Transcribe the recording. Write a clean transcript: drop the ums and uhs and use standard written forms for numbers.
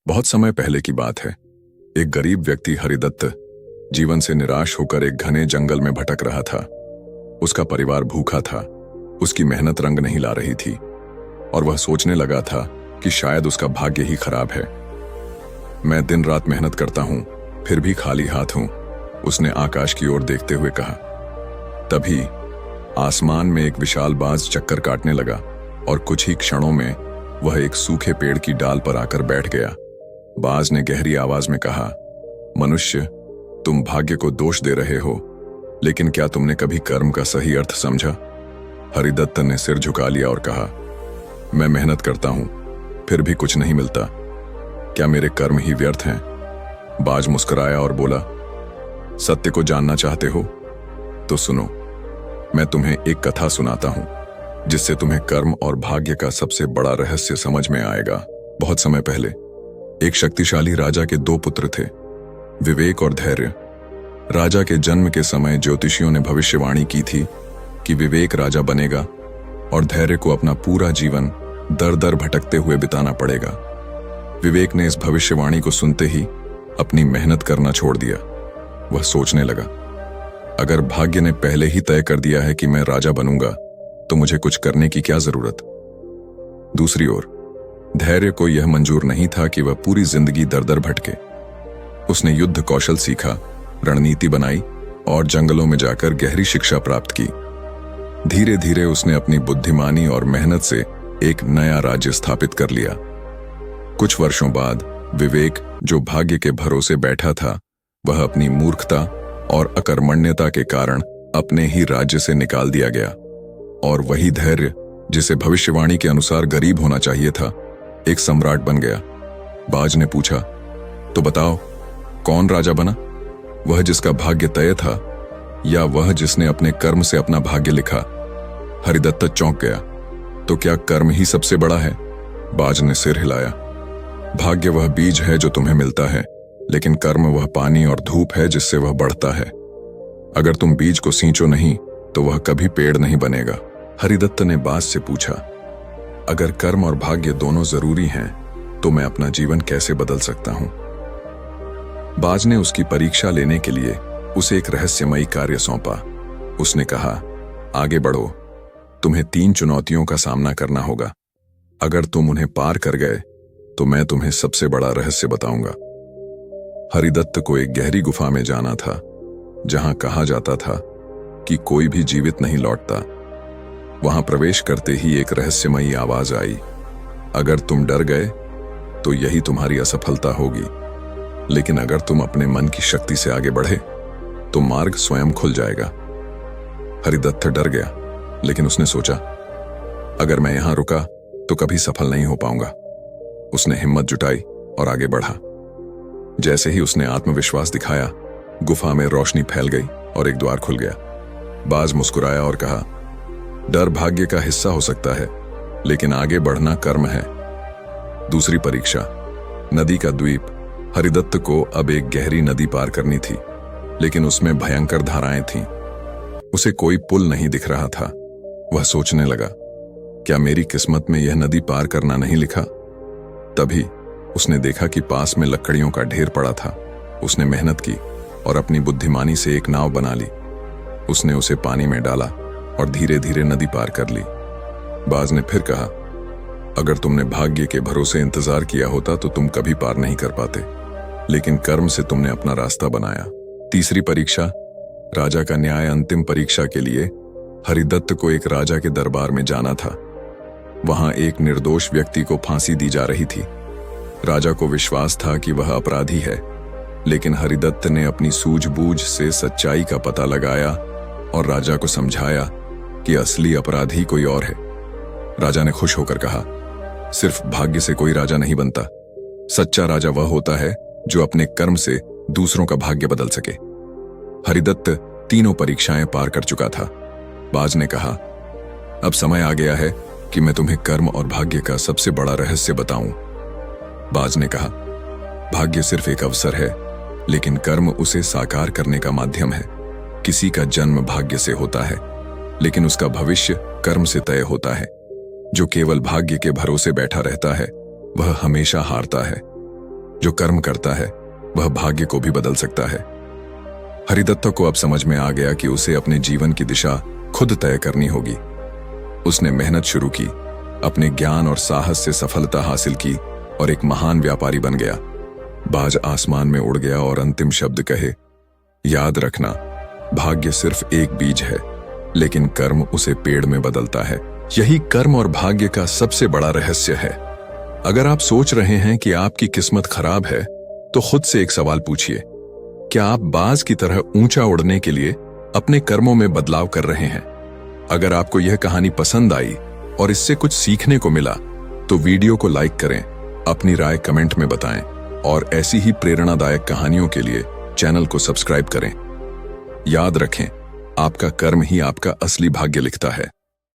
बहुत समय पहले की बात है। एक गरीब व्यक्ति हरिदत्त जीवन से निराश होकर एक घने जंगल में भटक रहा था। उसका परिवार भूखा था, उसकी मेहनत रंग नहीं ला रही थी और वह सोचने लगा था कि शायद उसका भाग्य ही खराब है। मैं दिन रात मेहनत करता हूं, फिर भी खाली हाथ हूं, उसने आकाश की ओर देखते हुए कहा। तभी आसमान में एक विशाल बाज चक्कर काटने लगा और कुछ ही क्षणों में वह एक सूखे पेड़ की डाल पर आकर बैठ गया। बाज ने गहरी आवाज में कहा, मनुष्य, तुम भाग्य को दोष दे रहे हो, लेकिन क्या तुमने कभी कर्म का सही अर्थ समझा? हरिदत्त ने सिर झुका लिया और कहा, मैं मेहनत करता हूं, फिर भी कुछ नहीं मिलता। क्या मेरे कर्म ही व्यर्थ हैं? बाज मुस्कुराया और बोला, सत्य को जानना चाहते हो तो सुनो, मैं तुम्हें एक कथा सुनाता हूं जिससे तुम्हें कर्म और भाग्य का सबसे बड़ा रहस्य समझ में आएगा। बहुत समय पहले एक शक्तिशाली राजा के दो पुत्र थे, विवेक और धैर्य। राजा के जन्म के समय ज्योतिषियों ने भविष्यवाणी की थी कि विवेक राजा बनेगा और धैर्य को अपना पूरा जीवन दर दर भटकते हुए बिताना पड़ेगा। विवेक ने इस भविष्यवाणी को सुनते ही अपनी मेहनत करना छोड़ दिया। वह सोचने लगा, अगर भाग्य ने पहले ही तय कर दिया है कि मैं राजा बनूंगा तो मुझे कुछ करने की क्या जरूरत। दूसरी ओर धैर्य को यह मंजूर नहीं था कि वह पूरी जिंदगी दर दर भटके। उसने युद्ध कौशल सीखा, रणनीति बनाई और जंगलों में जाकर गहरी शिक्षा प्राप्त की। धीरे धीरे उसने अपनी बुद्धिमानी और मेहनत से एक नया राज्य स्थापित कर लिया। कुछ वर्षों बाद विवेक, जो भाग्य के भरोसे बैठा था, वह अपनी मूर्खता और अकर्मण्यता के कारण अपने ही राज्य से निकाल दिया गया। और वही धैर्य, जिसे भविष्यवाणी के अनुसार गरीब होना चाहिए था, एक सम्राट बन गया। बाज ने पूछा, तो बताओ, कौन राजा बना? वह जिसका भाग्य तय था या वह जिसने अपने कर्म से अपना भाग्य लिखा? हरिदत्त चौंक गया। तो क्या कर्म ही सबसे बड़ा है? बाज ने सिर हिलाया। भाग्य वह बीज है जो तुम्हें मिलता है, लेकिन कर्म वह पानी और धूप है जिससे वह बढ़ता है। अगर तुम बीज को सींचो नहीं तो वह कभी पेड़ नहीं बनेगा। हरिदत्त ने बाज से पूछा, अगर कर्म और भाग्य दोनों जरूरी हैं तो मैं अपना जीवन कैसे बदल सकता हूं? बाज ने उसकी परीक्षा लेने के लिए उसे एक रहस्यमयी कार्य सौंपा। उसने कहा, आगे बढ़ो, तुम्हें 3 चुनौतियों का सामना करना होगा। अगर तुम उन्हें पार कर गए तो मैं तुम्हें सबसे बड़ा रहस्य बताऊंगा। हरिदत्त को एक गहरी गुफा में जाना था, जहां कहा जाता था कि कोई भी जीवित नहीं लौटता। वहां प्रवेश करते ही एक रहस्यमयी आवाज आई, अगर तुम डर गए तो यही तुम्हारी असफलता होगी, लेकिन अगर तुम अपने मन की शक्ति से आगे बढ़े तो मार्ग स्वयं खुल जाएगा। हरिदत्त डर गया, लेकिन उसने सोचा, अगर मैं यहां रुका तो कभी सफल नहीं हो पाऊंगा। उसने हिम्मत जुटाई और आगे बढ़ा। जैसे ही उसने आत्मविश्वास दिखाया, गुफा में रोशनी फैल गई और एक द्वार खुल गया। बाज मुस्कुराया और कहा, डर भाग्य का हिस्सा हो सकता है, लेकिन आगे बढ़ना कर्म है। दूसरी परीक्षा, नदी का द्वीप। हरिदत्त को अब एक गहरी नदी पार करनी थी, लेकिन उसमें भयंकर धाराएं थीं। उसे कोई पुल नहीं दिख रहा था। वह सोचने लगा, क्या मेरी किस्मत में यह नदी पार करना नहीं लिखा? तभी उसने देखा कि पास में लकड़ियों का ढेर पड़ा था। उसने मेहनत की और अपनी बुद्धिमानी से एक नाव बना ली। उसने उसे पानी में डाला और धीरे धीरे नदी पार कर ली। बाज ने फिर कहा, अगर तुमने भाग्य के भरोसे इंतजार किया होता तो तुम कभी पार नहीं कर पाते, लेकिन कर्म से तुमने अपना रास्ता बनाया। तीसरी परीक्षा, राजा का न्याय। अंतिम परीक्षा के लिए हरिदत्त को एक राजा के दरबार में जाना था। वहां एक निर्दोष व्यक्ति को फांसी दी जा रही थी। राजा को विश्वास था कि वह अपराधी है, लेकिन हरिदत्त ने अपनी सूझबूझ से सच्चाई का पता लगाया और राजा को समझाया कि असली अपराधी कोई और है। राजा ने खुश होकर कहा, सिर्फ भाग्य से कोई राजा नहीं बनता। सच्चा राजा वह होता है जो अपने कर्म से दूसरों का भाग्य बदल सके। हरिदत्त 3 परीक्षाएं पार कर चुका था। बाज ने कहा, अब समय आ गया है कि मैं तुम्हें कर्म और भाग्य का सबसे बड़ा रहस्य बताऊं। बाज ने कहा, भाग्य सिर्फ एक अवसर है, लेकिन कर्म उसे साकार करने का माध्यम है। किसी का जन्म भाग्य से होता है, लेकिन उसका भविष्य कर्म से तय होता है। जो केवल भाग्य के भरोसे बैठा रहता है वह हमेशा हारता है। जो कर्म करता है वह भाग्य को भी बदल सकता है। हरिदत्ता को अब समझ में आ गया कि उसे अपने जीवन की दिशा खुद तय करनी होगी। उसने मेहनत शुरू की, अपने ज्ञान और साहस से सफलता हासिल की और एक महान व्यापारी बन गया। बाज आसमान में उड़ गया और अंतिम शब्द कहे, याद रखना, भाग्य सिर्फ एक बीज है, लेकिन कर्म उसे पेड़ में बदलता है। यही कर्म और भाग्य का सबसे बड़ा रहस्य है। अगर आप सोच रहे हैं कि आपकी किस्मत खराब है, तो खुद से एक सवाल पूछिए, क्या आप बाज की तरह ऊंचा उड़ने के लिए अपने कर्मों में बदलाव कर रहे हैं? अगर आपको यह कहानी पसंद आई और इससे कुछ सीखने को मिला, तो वीडियो को लाइक करें, अपनी राय कमेंट में बताएं और ऐसी ही प्रेरणादायक कहानियों के लिए चैनल को सब्सक्राइब करें। याद रखें, आपका कर्म ही आपका असली भाग्य लिखता है।